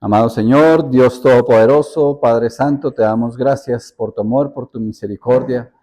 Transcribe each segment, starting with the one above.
Amado Señor, Dios Todopoderoso, Padre Santo, te damos gracias por tu amor, por tu misericordia.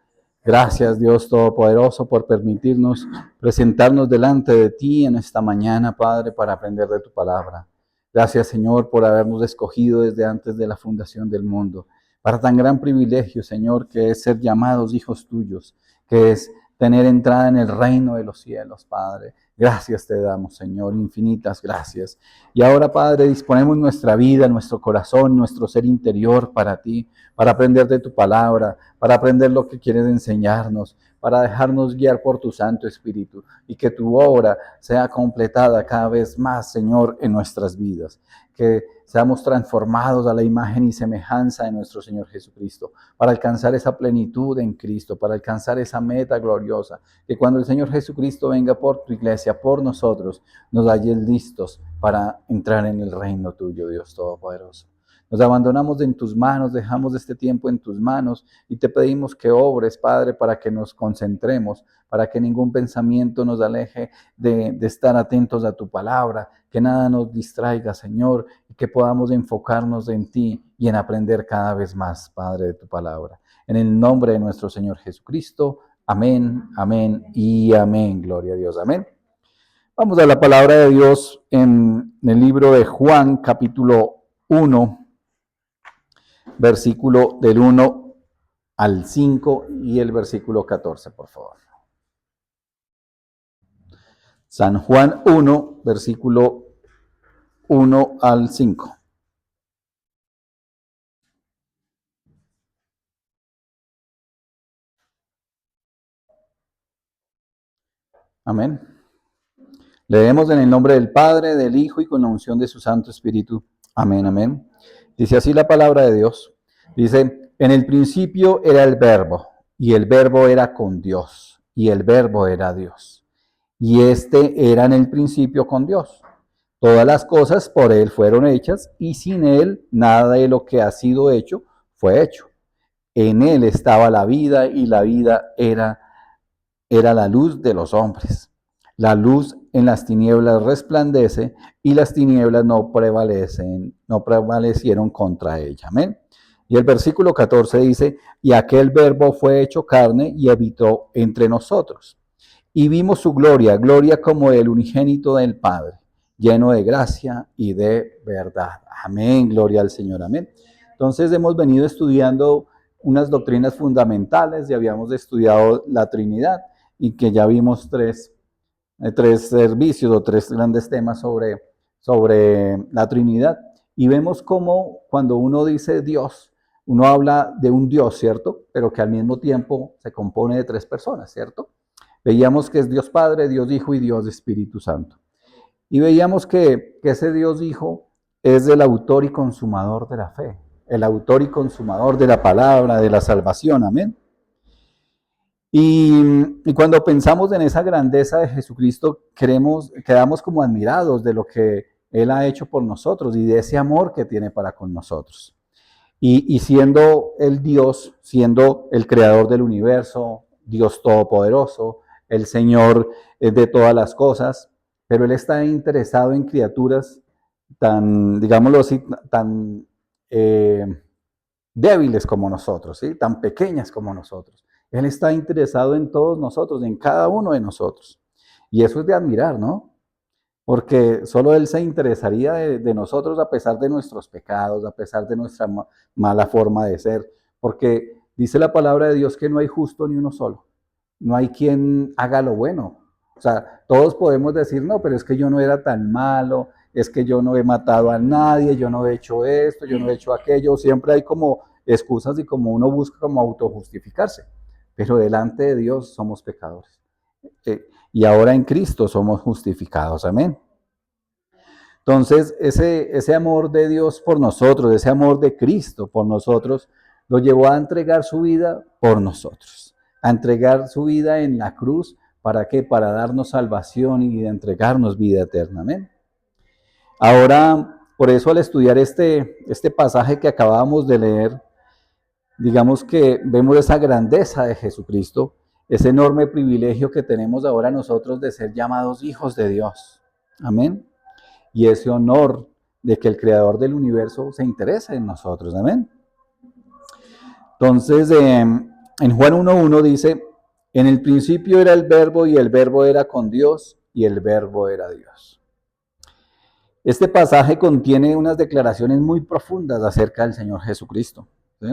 Gracias, Dios Todopoderoso, por permitirnos presentarnos delante de ti en esta mañana, Padre, para aprender de tu palabra. Gracias, Señor, por habernos escogido desde antes de la fundación del mundo, para tan gran privilegio, Señor, que es ser llamados hijos tuyos, que es tener entrada en el reino de los cielos, Padre. Gracias te damos, Señor, infinitas gracias. Y ahora, Padre, disponemos nuestra vida, nuestro corazón, nuestro ser interior para ti, para aprender de tu palabra, para aprender lo que quieres enseñarnos, para dejarnos guiar por tu Santo Espíritu y que tu obra sea completada cada vez más, Señor, en nuestras vidas. Que seamos transformados a la imagen y semejanza de nuestro Señor Jesucristo, para alcanzar esa plenitud en Cristo, para alcanzar esa meta gloriosa, que cuando el Señor Jesucristo venga por tu iglesia, por nosotros, nos halles listos para entrar en el reino tuyo, Dios Todopoderoso. Nos abandonamos en tus manos, dejamos este tiempo en tus manos y te pedimos que obres, Padre, para que nos concentremos, para que ningún pensamiento nos aleje de estar atentos a tu palabra, que nada nos distraiga, Señor, y que podamos enfocarnos en ti y en aprender cada vez más, Padre, de tu palabra. En el nombre de nuestro Señor Jesucristo, amén, amén y amén. Gloria a Dios, amén. Vamos a la palabra de Dios en el libro de Juan, capítulo 1, versículo del 1 al 5 y el versículo 14, por favor. San Juan 1, versículo 1 al 5. Amén. Leemos en el nombre del Padre, del Hijo y con la unción de su Santo Espíritu. Amén, amén. Dice así la palabra de Dios. Dice, en el principio era el Verbo, y el Verbo era con Dios, y el Verbo era Dios. Y este era en el principio con Dios. Todas las cosas por Él fueron hechas, y sin Él nada de lo que ha sido hecho fue hecho. En Él estaba la vida, y la vida era la luz de los hombres. La luz en las tinieblas resplandece y las tinieblas no prevalecieron contra ella. Amén. Y el versículo 14 dice, y aquel verbo fue hecho carne y habitó entre nosotros. Y vimos su gloria, gloria como el unigénito del Padre, lleno de gracia y de verdad. Amén, gloria al Señor, amén. Entonces hemos venido estudiando unas doctrinas fundamentales y habíamos estudiado la Trinidad y que ya vimos tres servicios o tres grandes temas sobre la Trinidad. Y vemos cómo cuando uno dice Dios, uno habla de un Dios, ¿cierto? Pero que al mismo tiempo se compone de tres personas, ¿cierto? Veíamos que es Dios Padre, Dios Hijo y Dios Espíritu Santo. Y veíamos que ese Dios Hijo es el autor y consumador de la fe, el autor y consumador de la palabra, de la salvación, amén. Y cuando pensamos en esa grandeza de Jesucristo, quedamos como admirados de lo que Él ha hecho por nosotros y de ese amor que tiene para con nosotros. Y siendo el Dios, siendo el creador del universo, Dios todopoderoso, el Señor de todas las cosas, pero Él está interesado en criaturas tan, digámoslo así, tan débiles como nosotros, ¿sí? Tan pequeñas como nosotros. Él está interesado en todos nosotros, en cada uno de nosotros. Y eso es de admirar, ¿no? Porque solo Él se interesaría de nosotros a pesar de nuestros pecados, a pesar de nuestra mala forma de ser. Porque dice la palabra de Dios que no hay justo ni uno solo. No hay quien haga lo bueno. O sea, todos podemos decir, no, pero es que yo no era tan malo, es que yo no he matado a nadie, yo no he hecho esto, yo no he hecho aquello. Siempre hay como excusas y como uno busca como autojustificarse. Pero delante de Dios somos pecadores. Y ahora en Cristo somos justificados. Amén. Entonces, ese amor de Dios por nosotros, ese amor de Cristo por nosotros, lo llevó a entregar su vida por nosotros, a entregar su vida en la cruz. ¿Para qué? Para darnos salvación y de entregarnos vida eterna. Amén. Ahora, por eso al estudiar este pasaje que acabamos de leer, digamos que vemos esa grandeza de Jesucristo, ese enorme privilegio que tenemos ahora nosotros de ser llamados hijos de Dios. Amén. Y ese honor de que el creador del universo se interesa en nosotros. Amén. Entonces, en Juan 1:1 dice, en el principio era el verbo y el verbo era con Dios y el verbo era Dios. Este pasaje contiene unas declaraciones muy profundas acerca del Señor Jesucristo. ¿Sí?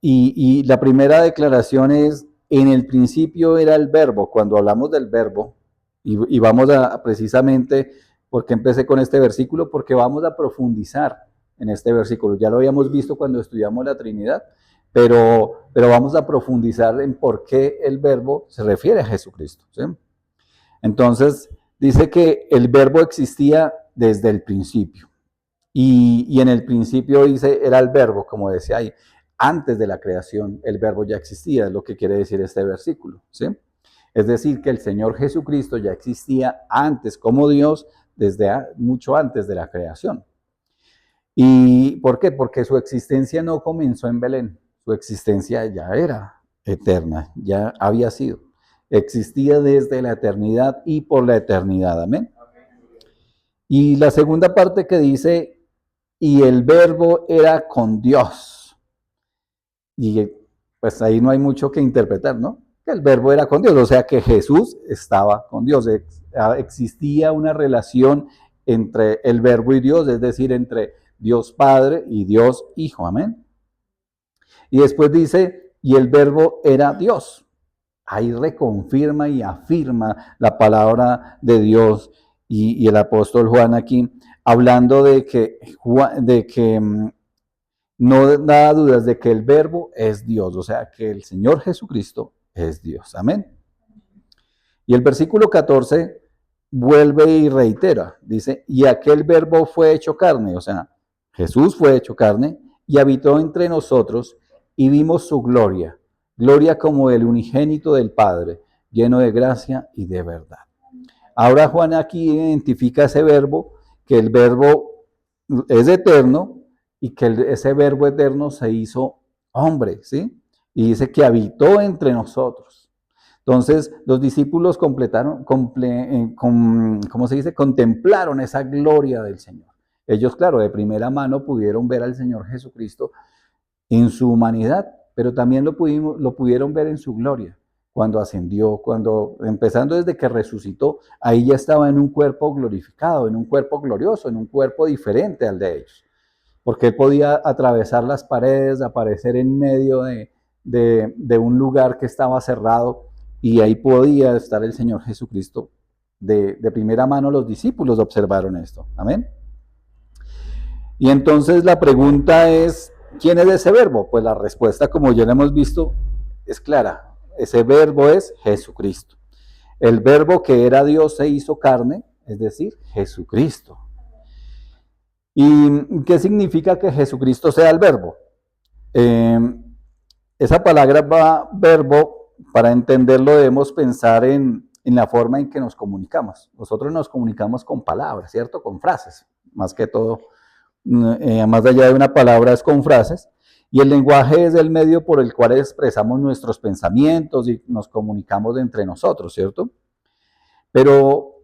Y la primera declaración es, en el principio era el verbo. Cuando hablamos del verbo, y vamos a precisamente, ¿por qué empecé con este versículo? Porque vamos a profundizar en este versículo. Ya lo habíamos visto cuando estudiamos la Trinidad, pero vamos a profundizar en por qué el verbo se refiere a Jesucristo. ¿Sí? Entonces, dice que el verbo existía desde el principio. Y en el principio dice, era el verbo, como decía ahí. Antes de la creación, el verbo ya existía, es lo que quiere decir este versículo. ¿Sí? Es decir, que el Señor Jesucristo ya existía antes como Dios, desde mucho antes de la creación. ¿Y por qué? Porque su existencia no comenzó en Belén, su existencia ya era eterna, ya había sido. Existía desde la eternidad y por la eternidad. Amén. Y la segunda parte que dice, y el verbo era con Dios. Y pues ahí no hay mucho que interpretar, ¿no? Que el verbo era con Dios, o sea que Jesús estaba con Dios. Existía una relación entre el verbo y Dios, es decir, entre Dios Padre y Dios Hijo. Amén. Y después dice, y el verbo era Dios. Ahí reconfirma y afirma la palabra de Dios y el apóstol Juan aquí, hablando de que no da dudas de que el verbo es Dios, o sea, que el Señor Jesucristo es Dios. Amén. Y el versículo 14 vuelve y reitera, dice, y aquel verbo fue hecho carne, o sea, Jesús fue hecho carne y habitó entre nosotros y vimos su gloria, gloria como el unigénito del Padre, lleno de gracia y de verdad. Ahora Juan aquí identifica ese verbo, que el verbo es eterno y que ese verbo eterno se hizo hombre, ¿sí? Y dice que habitó entre nosotros. Entonces, los discípulos ¿cómo se dice? Contemplaron esa gloria del Señor. Ellos, claro, de primera mano pudieron ver al Señor Jesucristo en su humanidad, pero también lo pudieron ver en su gloria, cuando ascendió, empezando desde que resucitó, ahí ya estaba en un cuerpo glorificado, en un cuerpo glorioso, en un cuerpo diferente al de ellos, porque él podía atravesar las paredes, aparecer en medio de un lugar que estaba cerrado, y ahí podía estar el Señor Jesucristo. De primera mano los discípulos observaron esto. Amén. Y entonces la pregunta es, ¿quién es ese verbo? Pues la respuesta, como ya lo hemos visto, es clara. Ese verbo es Jesucristo. El verbo que era Dios se hizo carne, es decir, Jesucristo. ¿Y qué significa que Jesucristo sea el verbo? Esa palabra verbo, para entenderlo, debemos pensar en la forma en que nos comunicamos. Nosotros nos comunicamos con palabras, ¿cierto? Con frases, más que todo. Más allá de una palabra es con frases, y el lenguaje es el medio por el cual expresamos nuestros pensamientos y nos comunicamos entre nosotros, ¿cierto? Pero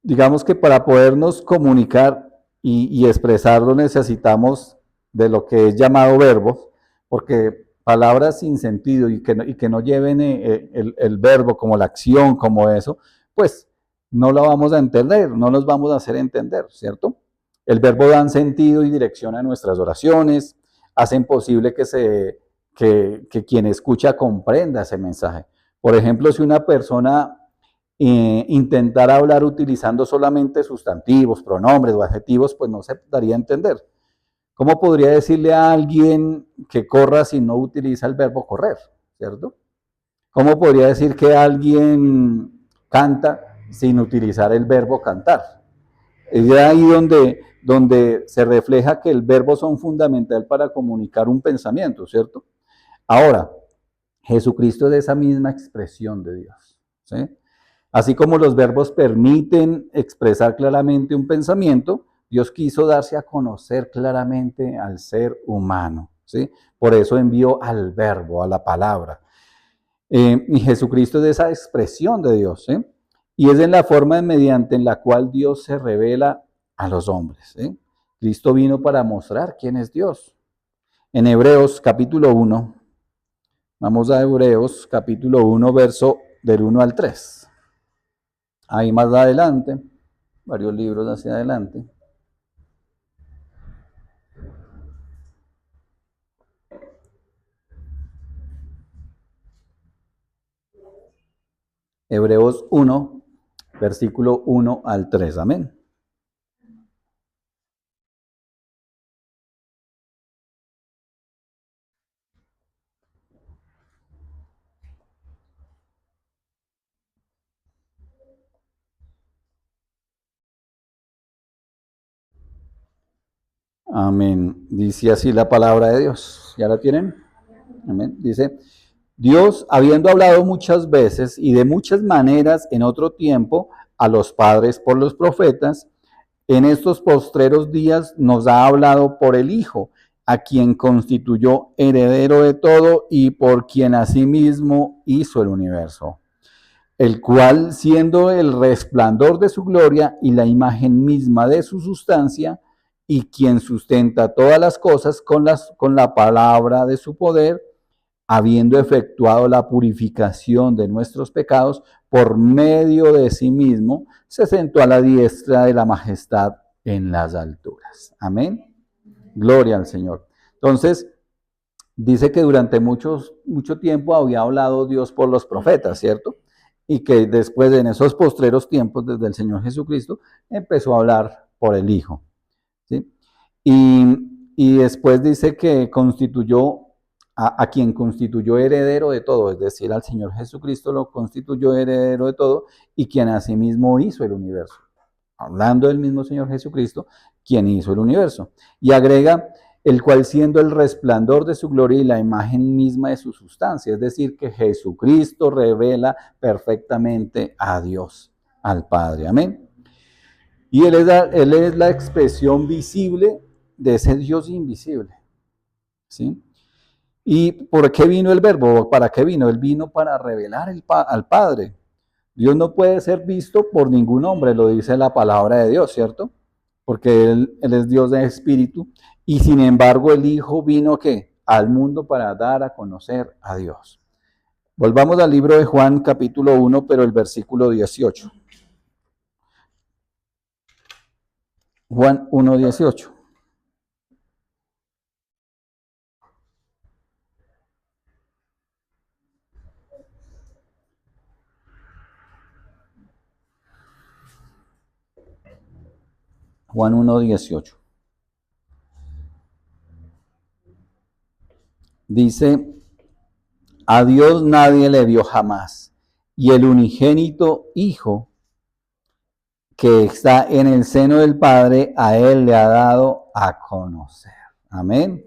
digamos que para podernos comunicar y expresarlo necesitamos de lo que es llamado verbos, porque palabras sin sentido y que no lleven el verbo como la acción, como eso, pues no lo vamos a entender, no nos vamos a hacer entender, ¿cierto? El verbo dan sentido y dirección a nuestras oraciones, hacen posible que quien escucha comprenda ese mensaje. Por ejemplo, si una persona intentara hablar utilizando solamente sustantivos, pronombres o adjetivos, pues no se daría a entender. ¿Cómo podría decirle a alguien que corra si no utiliza el verbo correr, cierto? ¿Cómo podría decir que alguien canta sin utilizar el verbo cantar? Es de ahí donde se refleja que el verbo son fundamental para comunicar un pensamiento, ¿cierto? Ahora, Jesucristo es esa misma expresión de Dios, ¿sí? Así como los verbos permiten expresar claramente un pensamiento, Dios quiso darse a conocer claramente al ser humano, ¿sí? Por eso envió al verbo, a la palabra. Y Jesucristo es esa expresión de Dios, ¿sí? Y es en la forma mediante en la cual Dios se revela a los hombres. Cristo vino para mostrar quién es Dios. En Hebreos capítulo 1, vamos a Hebreos capítulo 1, verso del 1 al 3. Ahí más adelante, varios libros hacia adelante. Hebreos 1, versículo 1 al 3. Amén. Amén. Dice así la palabra de Dios. ¿Ya la tienen? Amén. Dice, Dios, habiendo hablado muchas veces y de muchas maneras en otro tiempo a los padres por los profetas, en estos postreros días nos ha hablado por el Hijo, a quien constituyó heredero de todo y por quien asimismo hizo el universo, el cual, siendo el resplandor de su gloria y la imagen misma de su sustancia, y quien sustenta todas las cosas con la palabra de su poder, habiendo efectuado la purificación de nuestros pecados por medio de sí mismo, se sentó a la diestra de la majestad en las alturas. Amén. Gloria al Señor. Entonces, dice que durante mucho tiempo había hablado Dios por los profetas, ¿cierto? Y que después, en esos postreros tiempos, desde el Señor Jesucristo, empezó a hablar por el Hijo, ¿sí? Y después dice que constituyó a quien constituyó heredero de todo, es decir, al Señor Jesucristo lo constituyó heredero de todo y quien asimismo hizo el universo. Hablando del mismo Señor Jesucristo, quien hizo el universo. Y agrega, el cual siendo el resplandor de su gloria y la imagen misma de su sustancia, es decir, que Jesucristo revela perfectamente a Dios, al Padre. Amén. Y él es la expresión visible de ese Dios invisible. ¿Sí? ¿Y por qué vino el verbo? ¿Para qué vino? Él vino para revelar al Padre. Dios no puede ser visto por ningún hombre, lo dice la palabra de Dios, ¿cierto? Porque Él es Dios de espíritu. Y sin embargo el Hijo vino ¿qué? Al mundo para dar a conocer a Dios. Volvamos al libro de Juan capítulo 1, pero el versículo 18. Juan 1, 18. Juan 1, 18. Dice, a Dios nadie le vio jamás, y el unigénito Hijo que está en el seno del Padre, a Él le ha dado a conocer. Amén.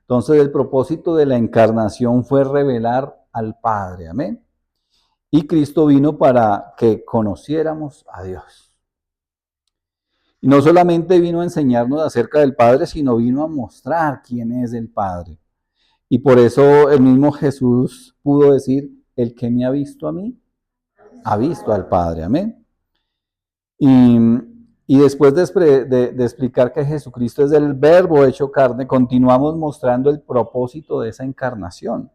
Entonces el propósito de la encarnación fue revelar al Padre. Amén. Y Cristo vino para que conociéramos a Dios. Y no solamente vino a enseñarnos acerca del Padre, sino vino a mostrar quién es el Padre. Y por eso el mismo Jesús pudo decir, el que me ha visto a mí, ha visto al Padre. Amén. Y después de explicar que Jesucristo es el verbo hecho carne, continuamos mostrando el propósito de esa encarnación.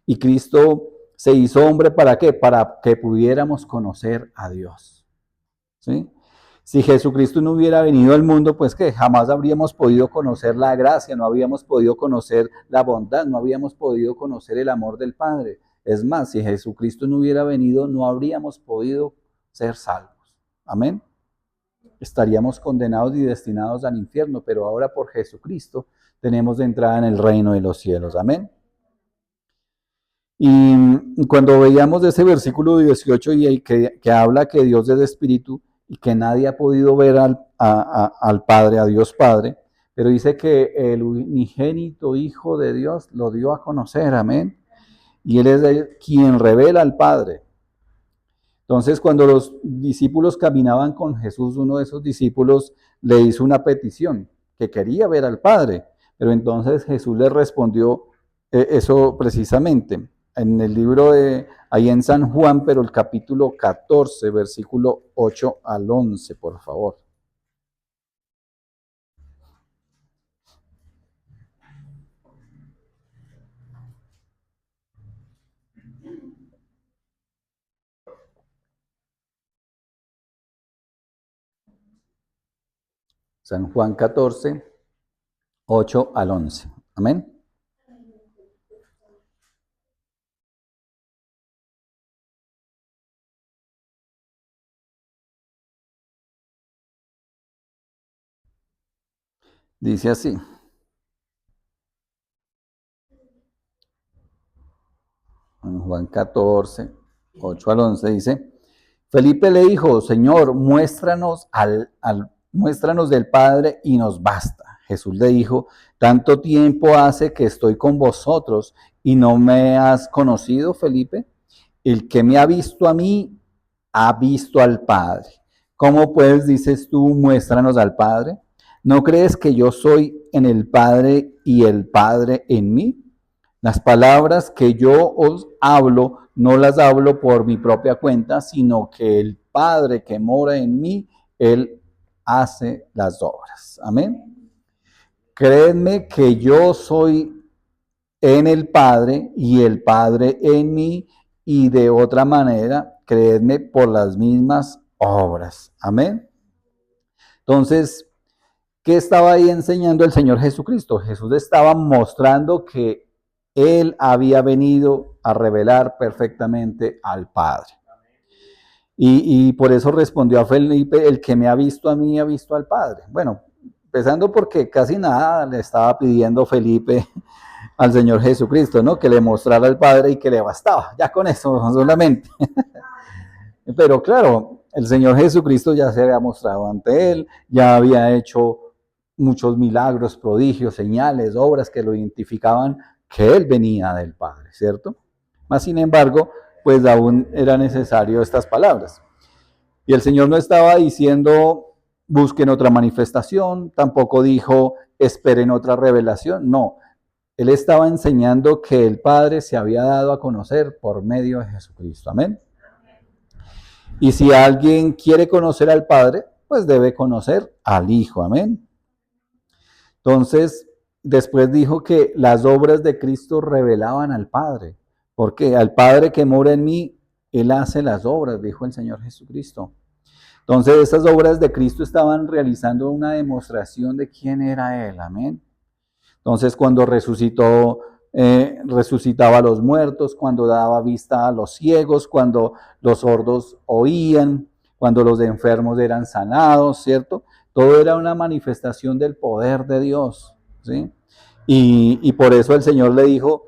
Y Cristo se hizo hombre ¿para qué? Para que pudiéramos conocer a Dios. ¿Sí? Si Jesucristo no hubiera venido al mundo, pues que jamás habríamos podido conocer la gracia, no habríamos podido conocer la bondad, no habríamos podido conocer el amor del Padre. Es más, si Jesucristo no hubiera venido, no habríamos podido ser salvos. Amén. Estaríamos condenados y destinados al infierno, pero ahora por Jesucristo tenemos entrada en el reino de los cielos. Amén. Y cuando veíamos ese versículo 18 y que habla que Dios es espíritu y que nadie ha podido ver al Padre, a Dios Padre, pero dice que el unigénito Hijo de Dios lo dio a conocer, amén. Y Él es quien revela al Padre. Entonces, cuando los discípulos caminaban con Jesús, uno de esos discípulos le hizo una petición, que quería ver al Padre, pero entonces Jesús le respondió eso precisamente. en el libro de, ahí en San Juan, pero el capítulo 14, versículo 8 al 11, por favor. San Juan 14, 8 al 11. Amén. Dice así. En Juan 14, 8 al 11 dice, Felipe le dijo, Señor, muéstranos del Padre y nos basta. Jesús le dijo, tanto tiempo hace que estoy con vosotros y no me has conocido, Felipe. El que me ha visto a mí, ha visto al Padre. ¿Cómo pues dices tú, muéstranos al Padre? ¿No crees que yo soy en el Padre y el Padre en mí? Las palabras que yo os hablo, no las hablo por mi propia cuenta, sino que el Padre que mora en mí, Él hace las obras. Amén. Creedme que yo soy en el Padre y el Padre en mí, y de otra manera, creedme por las mismas obras. Amén. Entonces, ¿qué estaba ahí enseñando el Señor Jesucristo? Jesús estaba mostrando que Él había venido a revelar perfectamente al Padre. Y por eso respondió a Felipe, el que me ha visto a mí, ha visto al Padre. Bueno, empezando porque casi nada le estaba pidiendo Felipe al Señor Jesucristo, ¿no? Que le mostrara al Padre y que le bastaba. Ya con eso solamente. Pero claro, el Señor Jesucristo ya se había mostrado ante él, ya había hecho muchos milagros, prodigios, señales, obras que lo identificaban que él venía del Padre, ¿cierto? Mas sin embargo, pues aún era necesario estas palabras. Y el Señor no estaba diciendo busquen otra manifestación, tampoco dijo esperen otra revelación, no. Él estaba enseñando que el Padre se había dado a conocer por medio de Jesucristo. Amén. Y si alguien quiere conocer al Padre, pues debe conocer al Hijo. Amén. Entonces, después dijo que las obras de Cristo revelaban al Padre. Porque al Padre que mora en mí, Él hace las obras, dijo el Señor Jesucristo. Entonces, esas obras de Cristo estaban realizando una demostración de quién era Él. Amén. Entonces, cuando resucitaba a los muertos, cuando daba vista a los ciegos, cuando los sordos oían, cuando los enfermos eran sanados, ¿cierto? Todo era una manifestación del poder de Dios, ¿sí? Y por eso el Señor le dijo,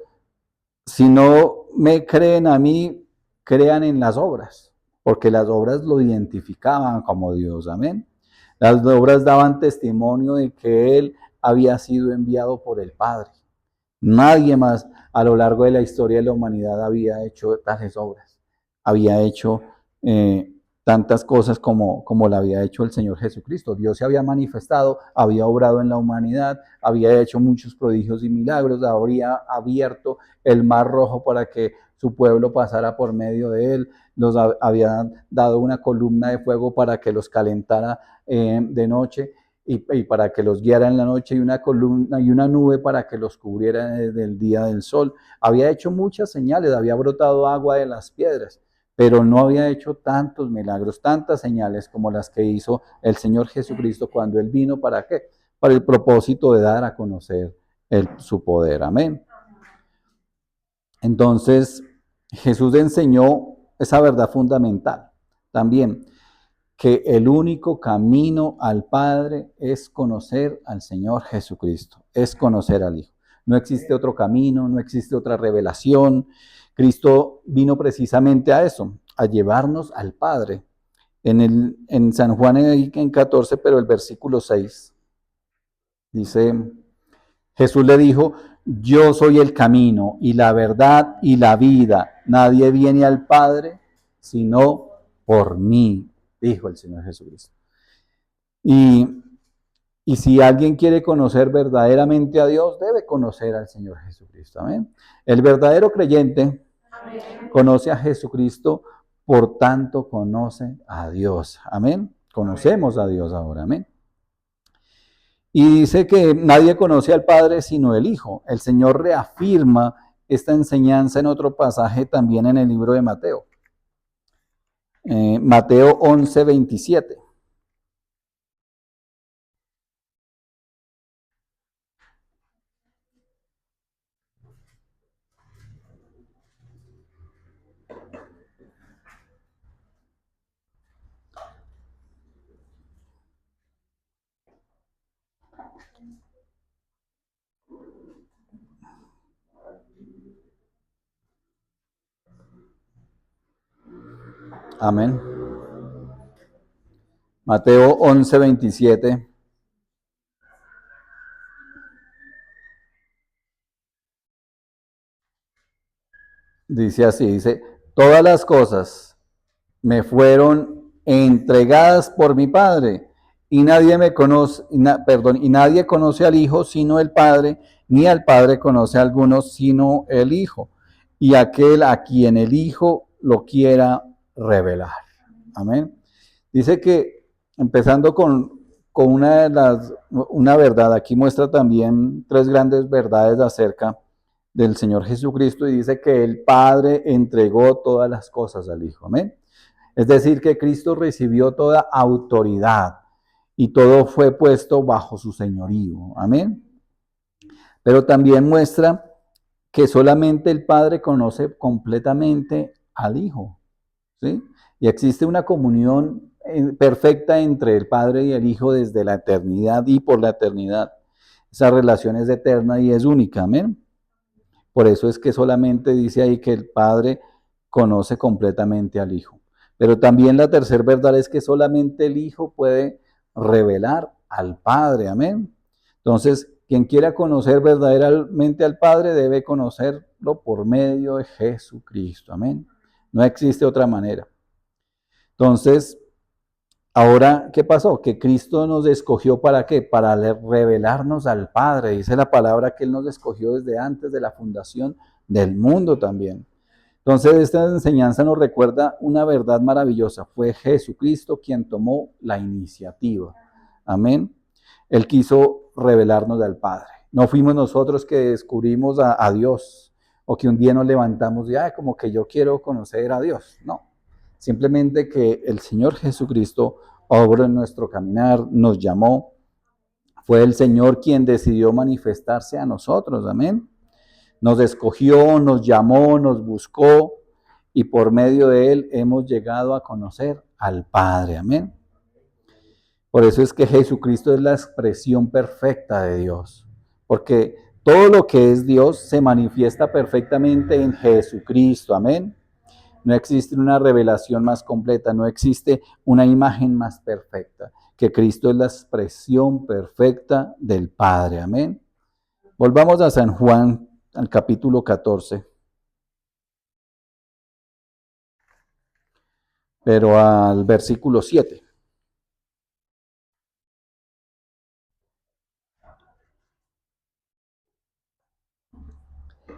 si no me creen a mí, crean en las obras, porque las obras lo identificaban como Dios, amén. Las obras daban testimonio de que Él había sido enviado por el Padre. Nadie más a lo largo de la historia de la humanidad había hecho tales obras, había hecho tantas cosas como la había hecho el Señor Jesucristo. Dios se había manifestado, había obrado en la humanidad, había hecho muchos prodigios y milagros, habría abierto el mar rojo para que su pueblo pasara por medio de él, los había dado una columna de fuego para que los calentara de noche y para que los guiara en la noche, y una columna y una nube para que los cubriera desde el día del sol. Había hecho muchas señales, había brotado agua de las piedras, pero no había hecho tantos milagros, tantas señales como las que hizo el Señor Jesucristo cuando Él vino. ¿Para qué? Para el propósito de dar a conocer su poder. Amén. Entonces, Jesús enseñó esa verdad fundamental también, que el único camino al Padre es conocer al Señor Jesucristo, es conocer al Hijo. No existe otro camino, no existe otra revelación. Cristo vino precisamente a eso, a llevarnos al Padre. En San Juan en 14, pero el versículo 6, dice, Jesús le dijo, yo soy el camino y la verdad y la vida. Nadie viene al Padre sino por mí, dijo el Señor Jesucristo. Y, y si alguien quiere conocer verdaderamente a Dios, debe conocer al Señor Jesucristo. ¿Amén? El verdadero creyente Conoce a Jesucristo, por tanto conoce a Dios. Amén. Conocemos a Dios ahora. Amén. Y dice que nadie conoce al Padre sino el Hijo. El Señor reafirma esta enseñanza en otro pasaje también en el libro de Mateo. Mateo 11:27. Amén. Mateo 11:27. Dice así, dice, todas las cosas me fueron entregadas por mi Padre, y nadie me conoce, y nadie conoce al Hijo sino el Padre, ni al Padre conoce a alguno sino el Hijo, y aquel a quien el Hijo lo quiera revelar. Amén. Dice que empezando con una verdad, aquí muestra también tres grandes verdades acerca del Señor Jesucristo y dice que el Padre entregó todas las cosas al Hijo. Amén. Es decir, que Cristo recibió toda autoridad y todo fue puesto bajo su señorío. Amén. Pero también muestra que solamente el Padre conoce completamente al Hijo. ¿Sí? Y existe una comunión perfecta entre el Padre y el Hijo desde la eternidad y por la eternidad. Esa relación es eterna y es única. Amén. Por eso es que solamente dice ahí que el Padre conoce completamente al Hijo. Pero también la tercera verdad es que solamente el Hijo puede revelar al Padre. Amén. Entonces, quien quiera conocer verdaderamente al Padre debe conocerlo por medio de Jesucristo. Amén. No existe otra manera. Entonces, ahora, ¿qué pasó? Que Cristo nos escogió ¿para qué? Para revelarnos al Padre. Dice la palabra que Él nos escogió desde antes de la fundación del mundo también. Entonces, esta enseñanza nos recuerda una verdad maravillosa. Fue Jesucristo quien tomó la iniciativa. Amén. Él quiso revelarnos al Padre. No fuimos nosotros que descubrimos a Dios o que un día nos levantamos y, como que yo quiero conocer a Dios. No. Simplemente que el Señor Jesucristo obró en nuestro caminar, nos llamó. Fue el Señor quien decidió manifestarse a nosotros. Amén. Nos escogió, nos llamó, nos buscó y por medio de Él hemos llegado a conocer al Padre. Amén. Por eso es que Jesucristo es la expresión perfecta de Dios. Porque todo lo que es Dios se manifiesta perfectamente en Jesucristo. Amén. No existe una revelación más completa, no existe una imagen más perfecta, que Cristo es la expresión perfecta del Padre. Amén. Volvamos a San Juan, al capítulo 14, pero al versículo 7.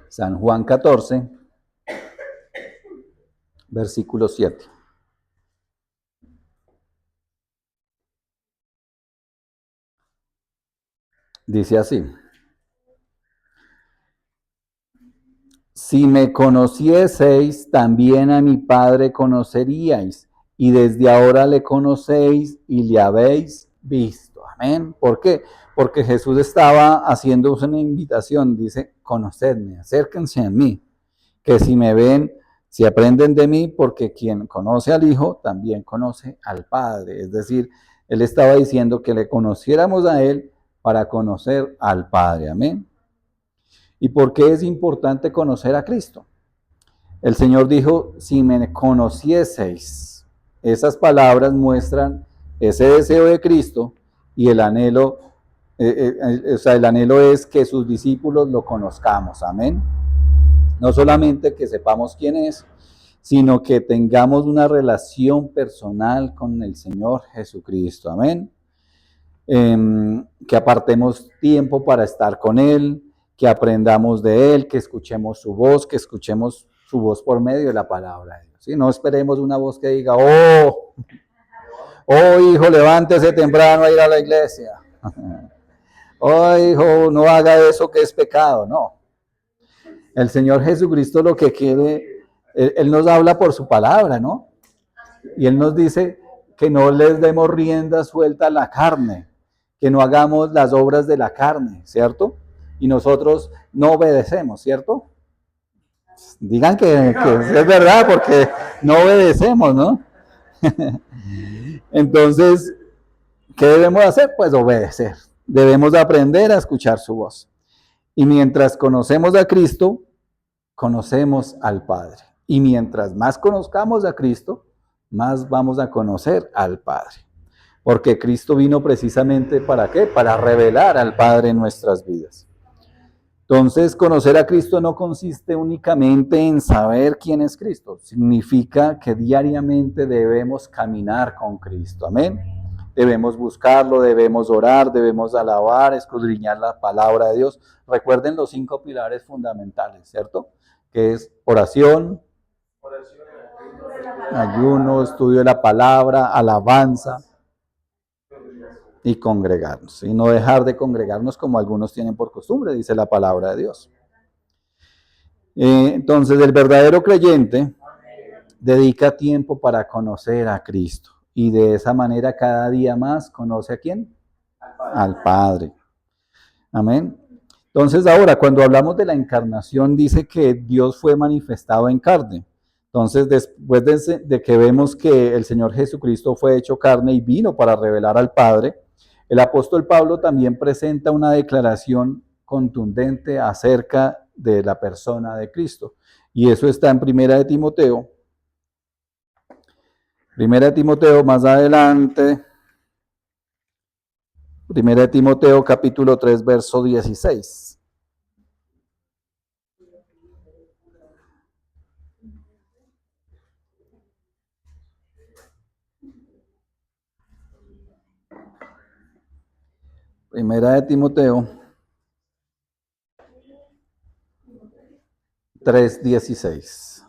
San Juan 14, versículo 7. Dice así: si me conocieseis, también a mi Padre conoceríais, y desde ahora le conocéis y le habéis visto. Amén. ¿Por qué? Porque Jesús estaba haciéndose una invitación, dice, conocedme, acérquense a mí, que si me ven, si aprenden de mí, porque quien conoce al Hijo, también conoce al Padre. Es decir, Él estaba diciendo que le conociéramos a Él para conocer al Padre. Amén. ¿Y por qué es importante conocer a Cristo? El Señor dijo, si me conocieseis. Esas palabras muestran ese deseo de Cristo y el anhelo, el anhelo es que sus discípulos lo conozcamos. Amén. No solamente que sepamos quién es, sino que tengamos una relación personal con el Señor Jesucristo. Amén. Que apartemos tiempo para estar con Él, que aprendamos de Él, que escuchemos su voz, que escuchemos su voz por medio de la palabra de Dios. ¿Sí? No esperemos una voz que diga, oh hijo, levántese temprano a ir a la iglesia. Oh hijo, no haga eso que es pecado. No. El Señor Jesucristo lo que quiere, Él nos habla por su palabra, ¿no? Y Él nos dice que no les demos rienda suelta a la carne, que no hagamos las obras de la carne, ¿cierto? Y nosotros no obedecemos, ¿cierto? Digan que es verdad, porque no obedecemos, ¿no? Entonces, ¿qué debemos hacer? Pues obedecer. Debemos aprender a escuchar su voz. Y mientras conocemos a Cristo, conocemos al Padre. Y mientras más conozcamos a Cristo, más vamos a conocer al Padre. Porque Cristo vino precisamente ¿para qué? Para revelar al Padre en nuestras vidas. Entonces, conocer a Cristo no consiste únicamente en saber quién es Cristo. Significa que diariamente debemos caminar con Cristo. Amén. Debemos buscarlo, debemos orar, debemos alabar, escudriñar la palabra de Dios. Recuerden los 5 pilares fundamentales, ¿cierto? Que es oración, ayuno, estudio de la palabra, alabanza y congregarnos. Y no dejar de congregarnos como algunos tienen por costumbre, dice la palabra de Dios. Entonces, el verdadero creyente dedica tiempo para conocer a Cristo. Y de esa manera cada día más conoce ¿a quién? Al Padre. Amén. Entonces ahora, cuando hablamos de la encarnación, dice que Dios fue manifestado en carne. Entonces, después de que vemos que el Señor Jesucristo fue hecho carne y vino para revelar al Padre, el apóstol Pablo también presenta una declaración contundente acerca de la persona de Cristo. Y eso está en Primera de Timoteo. Primera de Timoteo, más adelante. Primera de Timoteo, capítulo 3, verso 16. Primera de Timoteo 3:16.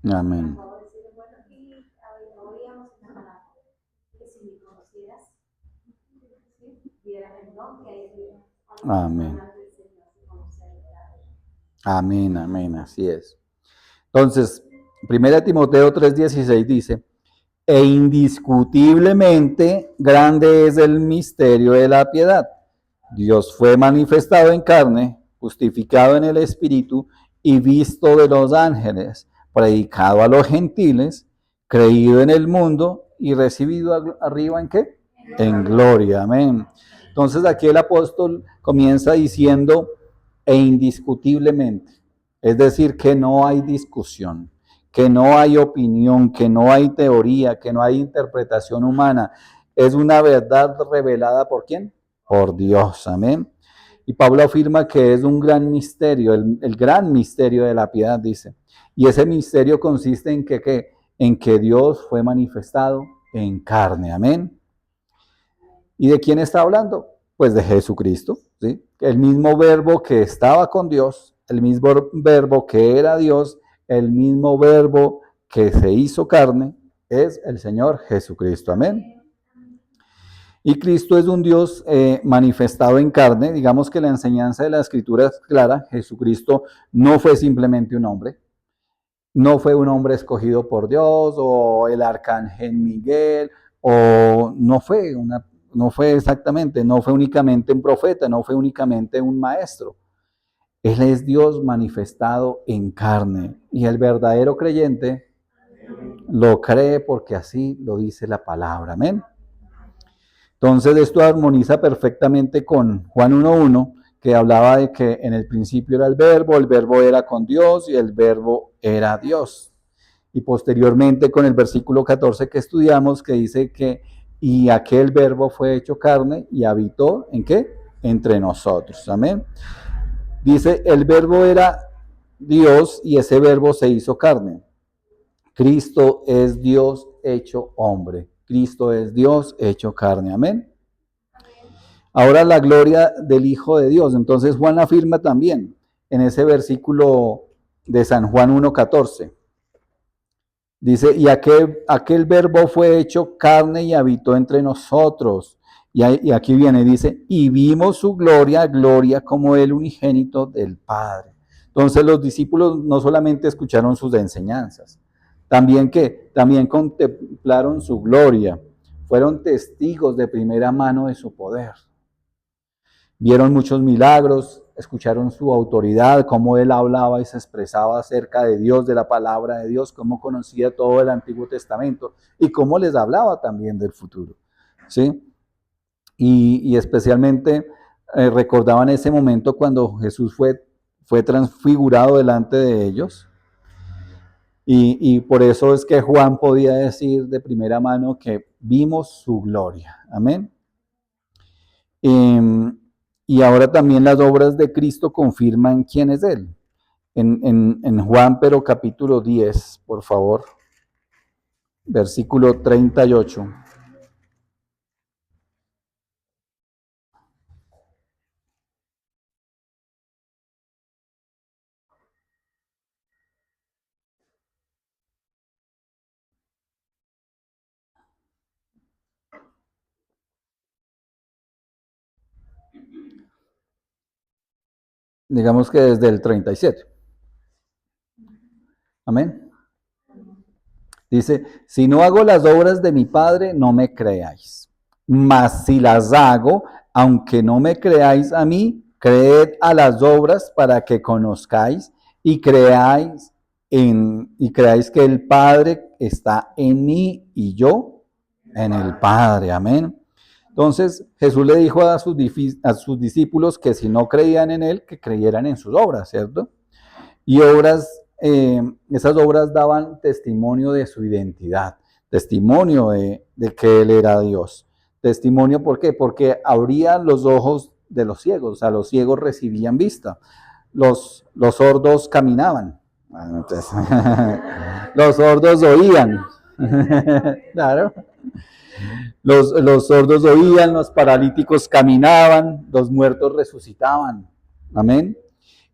Amén. Amén. Amén, amén, así es. Entonces, 1 Timoteo 3:16 dice, e indiscutiblemente grande es el misterio de la piedad. Dios fue manifestado en carne, justificado en el Espíritu y visto de los ángeles, predicado a los gentiles, creído en el mundo y recibido arriba ¿en qué? En gloria, amén. Entonces aquí el apóstol comienza diciendo, e indiscutiblemente, es decir, que no hay discusión, que no hay opinión, que no hay teoría, que no hay interpretación humana. Es una verdad revelada ¿por quién? Por Dios, amén. Y Pablo afirma que es un gran misterio, el gran misterio de la piedad, dice. Y ese misterio consiste en en que Dios fue manifestado en carne, amén. ¿Y de quién está hablando? Pues de Jesucristo, ¿sí? El mismo verbo que estaba con Dios, el mismo verbo que era Dios, el mismo verbo que se hizo carne, es el Señor Jesucristo, amén. Y Cristo es un Dios manifestado en carne. Digamos que la enseñanza de la Escritura es clara. Jesucristo no fue simplemente un hombre. No fue un hombre escogido por Dios o el arcángel Miguel o no fue exactamente, no fue únicamente un profeta, no fue únicamente un maestro. Él es Dios manifestado en carne y el verdadero creyente lo cree porque así lo dice la palabra. Amén. Entonces esto armoniza perfectamente con Juan 1:1, que hablaba de que en el principio era el verbo era con Dios y el verbo era Dios. Y posteriormente con el versículo 14 que estudiamos, que dice que y aquel verbo fue hecho carne y habitó ¿en qué? Entre nosotros. Amén. Dice, el verbo era Dios y ese verbo se hizo carne. Cristo es Dios hecho hombre. Cristo es Dios hecho carne. Amén. Ahora la gloria del Hijo de Dios. Entonces Juan afirma también en ese versículo de San Juan 1:14. Dice, y aquel verbo fue hecho carne y habitó entre nosotros. Y aquí viene, dice, y vimos su gloria, gloria como el unigénito del Padre. Entonces los discípulos no solamente escucharon sus enseñanzas, también también contemplaron su gloria, fueron testigos de primera mano de su poder. Vieron muchos milagros, escucharon su autoridad, cómo él hablaba y se expresaba acerca de Dios, de la palabra de Dios, cómo conocía todo el Antiguo Testamento y cómo les hablaba también del futuro, ¿sí? Y especialmente recordaban ese momento cuando Jesús fue transfigurado delante de ellos. Y por eso es que Juan podía decir de primera mano que vimos su gloria. Amén. Y ahora también las obras de Cristo confirman quién es Él. En Juan, pero capítulo 10, por favor, versículo 38. Digamos que desde el 37. Amén. Dice, si no hago las obras de mi Padre, no me creáis. Mas si las hago, aunque no me creáis a mí, creed a las obras para que conozcáis y creáis que el Padre está en mí y yo en el Padre. Amén. Entonces Jesús le dijo a sus discípulos que si no creían en Él, que creyeran en sus obras, ¿cierto? Y esas obras daban testimonio de su identidad, testimonio de que Él era Dios. Testimonio, ¿por qué? Porque abrían los ojos de los ciegos, o sea, los ciegos recibían vista, los sordos caminaban, entonces, los sordos oían, claro, los sordos oían, los paralíticos caminaban, los muertos resucitaban, amén.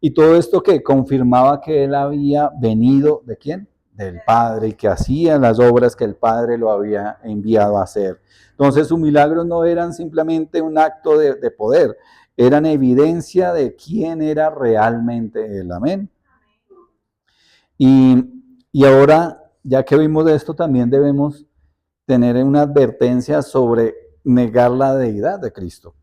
Y todo esto que confirmaba que él había venido, ¿de quién? Del Padre, y que hacía las obras que el Padre lo había enviado a hacer. Entonces sus milagros no eran simplemente un acto de poder, eran evidencia de quién era realmente él. Amén. Y ahora, ya que vimos esto, también debemos tener una advertencia sobre negar la deidad de Cristo.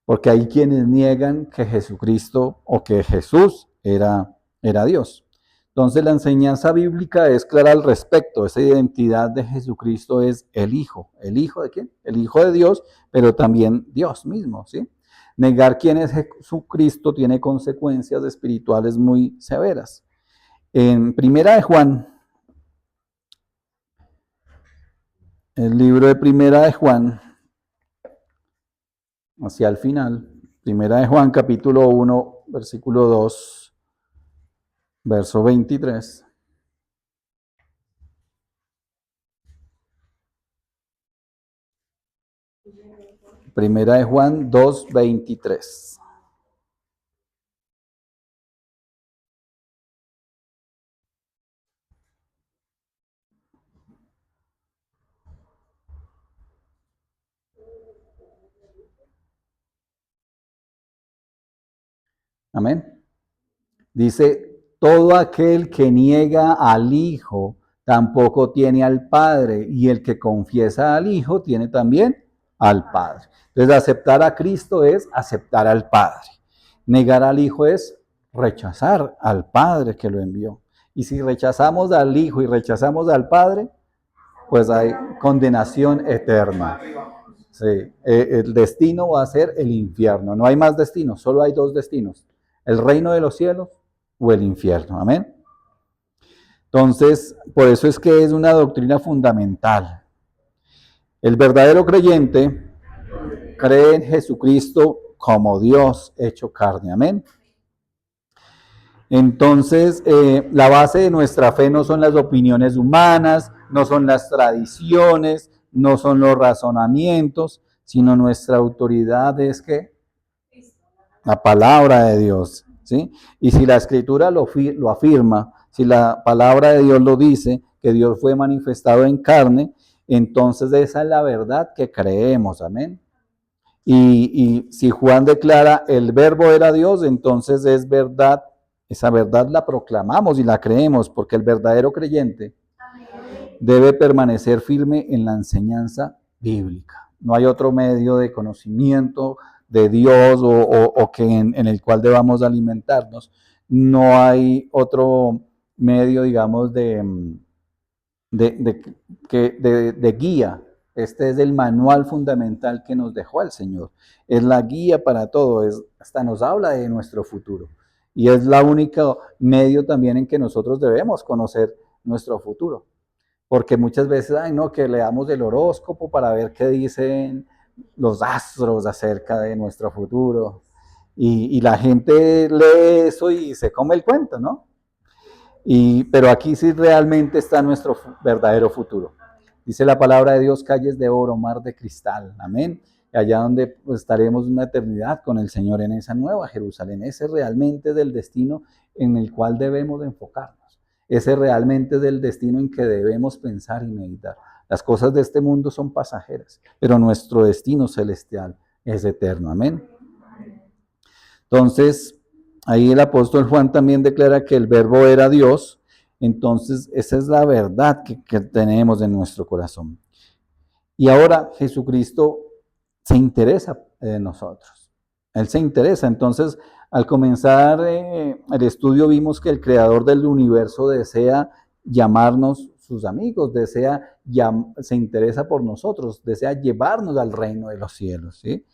Porque hay quienes niegan que Jesucristo o que Jesús era Dios. Entonces la enseñanza bíblica es clara al respecto. Esa identidad de Jesucristo es el Hijo. ¿El Hijo de quién? El Hijo de Dios, pero también Dios mismo, ¿sí? Negar quién es Jesucristo tiene consecuencias espirituales muy severas. En Primera de Juan, el libro de Primera de Juan, hacia el final, Primera de Juan, capítulo 1, versículo 2, verso 23. Primera de Juan 2:23. Amén. Dice, todo aquel que niega al Hijo tampoco tiene al Padre, y el que confiesa al Hijo tiene también al Padre. Entonces, aceptar a Cristo es aceptar al Padre. Negar al Hijo es rechazar al Padre que lo envió. Y si rechazamos al Hijo y rechazamos al Padre, pues hay condenación eterna. Sí, el destino va a ser el infierno. No hay más destinos, solo hay dos destinos: el reino de los cielos o el infierno. Amén. Entonces, por eso es que es una doctrina fundamental. El verdadero creyente cree en Jesucristo como Dios hecho carne. Amén. Entonces, la base de nuestra fe no son las opiniones humanas, no son las tradiciones, no son los razonamientos, sino nuestra autoridad es que la palabra de Dios, ¿sí? Y si la escritura lo afirma, si la palabra de Dios lo dice, que Dios fue manifestado en carne, entonces esa es la verdad que creemos, amén. Y si Juan declara el verbo era Dios, entonces es verdad, esa verdad la proclamamos y la creemos, porque el verdadero creyente debe permanecer firme en la enseñanza bíblica. No hay otro medio de conocimiento de Dios o que en el cual debamos alimentarnos. No hay otro medio, digamos, de guía. Este es el manual fundamental que nos dejó el Señor. Es la guía para todo, hasta nos habla de nuestro futuro. Y es la única medio también en que nosotros debemos conocer nuestro futuro. Porque muchas veces, ay no, que leamos el horóscopo para ver qué dicen los astros acerca de nuestro futuro. Y la gente lee eso y se come el cuento, ¿no? Pero aquí sí realmente está nuestro verdadero futuro. Dice la palabra de Dios, calles de oro, mar de cristal. Amén. Allá donde pues, estaremos una eternidad con el Señor en esa nueva Jerusalén. Ese realmente es el destino en el cual debemos enfocarnos. Ese realmente es el destino en que debemos pensar y meditar. Las cosas de este mundo son pasajeras, pero nuestro destino celestial es eterno. Amén. Entonces, ahí el apóstol Juan también declara que el verbo era Dios. Entonces, esa es la verdad que tenemos en nuestro corazón. Y ahora Jesucristo se interesa en nosotros. Él se interesa. Entonces, al comenzar el estudio vimos que el creador del universo desea llamarnos sus amigos, se interesa por nosotros, desea llevarnos al reino de los cielos, ¿sí?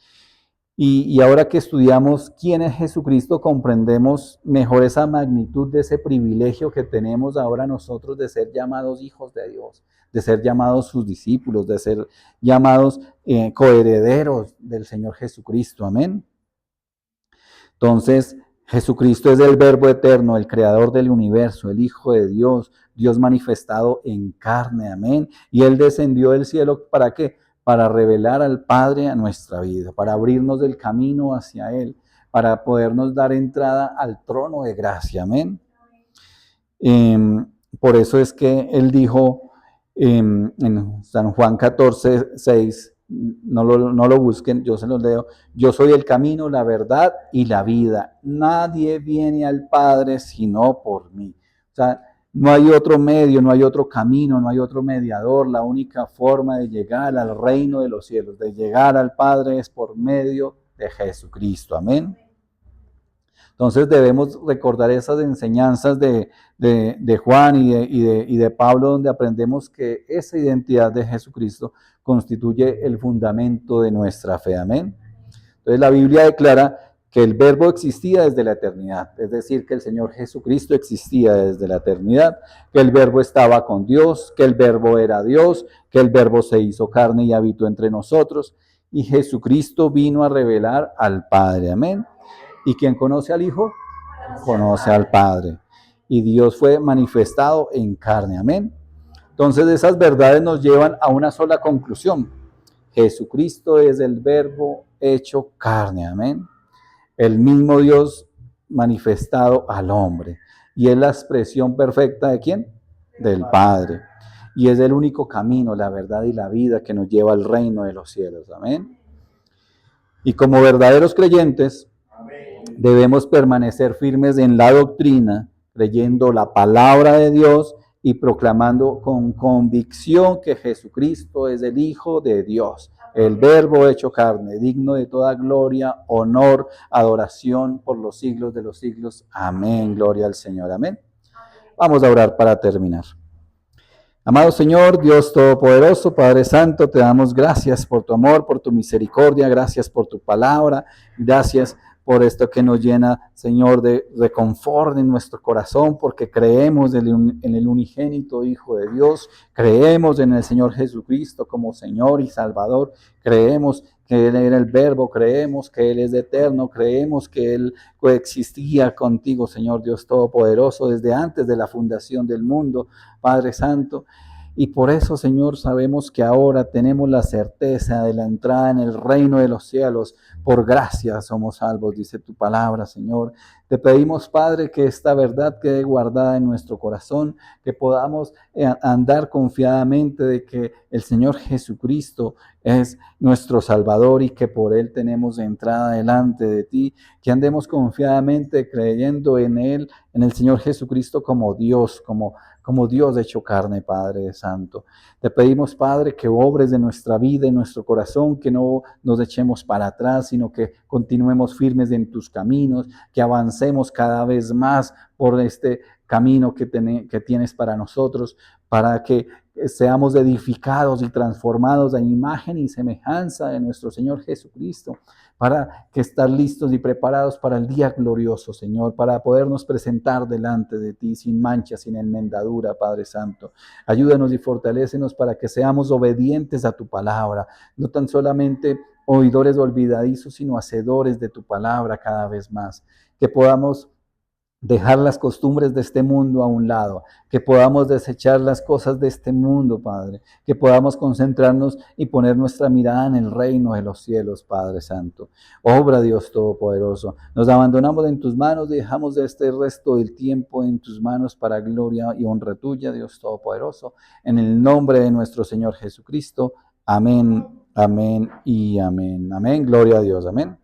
Y ahora que estudiamos quién es Jesucristo, comprendemos mejor esa magnitud de ese privilegio que tenemos ahora nosotros de ser llamados hijos de Dios, de ser llamados sus discípulos, de ser llamados coherederos del Señor Jesucristo. Amén. Entonces, Jesucristo es el Verbo eterno, el creador del universo, el Hijo de Dios, Dios manifestado en carne. Amén. Y Él descendió del cielo, ¿para qué? Para revelar al Padre a nuestra vida, para abrirnos el camino hacia Él, para podernos dar entrada al trono de gracia. Amén. Por eso es que Él dijo en San Juan 14, 6, no lo busquen, yo se los leo, yo soy el camino, la verdad y la vida. Nadie viene al Padre sino por mí. O sea, no hay otro medio, no hay otro camino, no hay otro mediador. La única forma de llegar al reino de los cielos, de llegar al Padre, es por medio de Jesucristo. Amén. Entonces debemos recordar esas enseñanzas de Juan y de Pablo, donde aprendemos que esa identidad de Jesucristo constituye el fundamento de nuestra fe. Amén. Entonces la Biblia declara que el verbo existía desde la eternidad, es decir, que el Señor Jesucristo existía desde la eternidad, que el verbo estaba con Dios, que el verbo era Dios, que el verbo se hizo carne y habitó entre nosotros, y Jesucristo vino a revelar al Padre. Amén. ¿Y quien conoce al Hijo? Conoce al Padre. Y Dios fue manifestado en carne. Amén. Entonces esas verdades nos llevan a una sola conclusión. Jesucristo es el verbo hecho carne. Amén. El mismo Dios manifestado al hombre. Y es la expresión perfecta ¿de quién? Del Padre. Y es el único camino, la verdad y la vida que nos lleva al reino de los cielos. Amén. Y como verdaderos creyentes, debemos permanecer firmes en la doctrina, creyendo la palabra de Dios y proclamando con convicción que Jesucristo es el Hijo de Dios, el Verbo hecho carne, digno de toda gloria, honor, adoración por los siglos de los siglos. Amén. Gloria al Señor. Amén. Vamos a orar para terminar. Amado Señor, Dios Todopoderoso, Padre Santo, te damos gracias por tu amor, por tu misericordia, gracias por tu palabra, gracias por esto que nos llena, Señor, de confort en nuestro corazón, porque creemos en el unigénito Hijo de Dios, creemos en el Señor Jesucristo como Señor y Salvador, creemos que Él era el Verbo, creemos que Él es eterno, creemos que Él coexistía contigo, Señor Dios Todopoderoso, desde antes de la fundación del mundo, Padre Santo. Y por eso, Señor, sabemos que ahora tenemos la certeza de la entrada en el reino de los cielos. Por gracia somos salvos, dice tu palabra, Señor. Te pedimos, Padre, que esta verdad quede guardada en nuestro corazón, que podamos andar confiadamente de que el Señor Jesucristo es nuestro Salvador y que por Él tenemos entrada delante de ti, que andemos confiadamente creyendo en Él, en el Señor Jesucristo como Dios, como Dios hecho carne, Padre Santo. Te pedimos, Padre, que obres de nuestra vida, en nuestro corazón, que no nos echemos para atrás, sino que continuemos firmes en tus caminos, que avancemos cada vez más por este camino que tienes para nosotros, para que seamos edificados y transformados a imagen y semejanza de nuestro Señor Jesucristo, para que estar listos y preparados para el día glorioso, Señor, para podernos presentar delante de ti sin mancha, sin enmendadura, Padre Santo. Ayúdanos y fortalécenos para que seamos obedientes a tu palabra, no tan solamente oidores olvidadizos, sino hacedores de tu palabra cada vez más, que podamos dejar las costumbres de este mundo a un lado, que podamos desechar las cosas de este mundo, Padre, que podamos concentrarnos y poner nuestra mirada en el reino de los cielos, Padre Santo. Obra, Dios Todopoderoso. Nos abandonamos en tus manos y dejamos este resto del tiempo en tus manos para gloria y honra tuya, Dios Todopoderoso. En el nombre de nuestro Señor Jesucristo. Amén, amén y amén. Amén. Gloria a Dios. Amén.